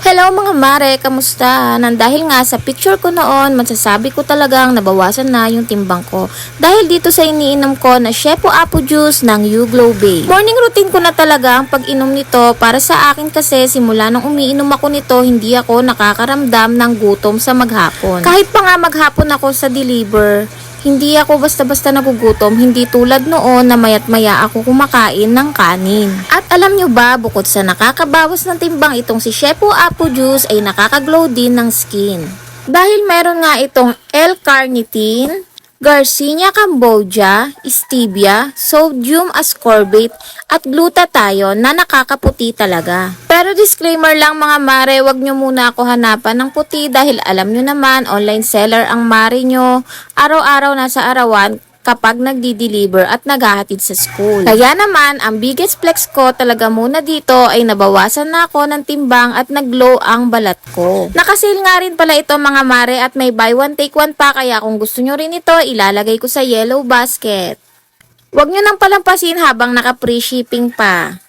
Hello mga mare, kamusta? Dahil nga sa picture ko noon, masasabi ko talagang nabawasan na yung timbang ko. Dahil dito sa iniinom ko na Shepo Apple Juice ng YouGlow Bay. Morning routine ko na talaga ang pag-inom nito para sa akin kasi simula nung umiinom ako nito, hindi ako nakakaramdam ng gutom sa maghapon. Kahit pa nga maghapon ako sa deliver, hindi ako basta-basta nagugutom, hindi tulad noon na mayat maya ako kumakain ng kanin. At alam nyo ba, bukod sa nakakabawas ng timbang, itong si Shepo Apple Juice ay nakakaglow din ng skin. Dahil meron nga itong L-carnitine, Garcinia cambogia, stevia, sodium ascorbate, at glutathione na nakakaputi talaga. Pero disclaimer lang mga mare, wag nyo muna ako hanapan ng puti dahil alam nyo naman online seller ang mare nyo, araw-araw nasa arawan kapag nagdi-deliver at naghahatid sa school. Kaya naman, ang biggest flex ko talaga muna dito ay nabawasan na ako ng timbang at nag-glow ang balat ko. Nakasil nga rin pala ito mga mare at may buy one take one pa, kaya kung gusto nyo rin ito, ilalagay ko sa yellow basket. Huwag nyo nang palampasin habang naka-free shipping pa.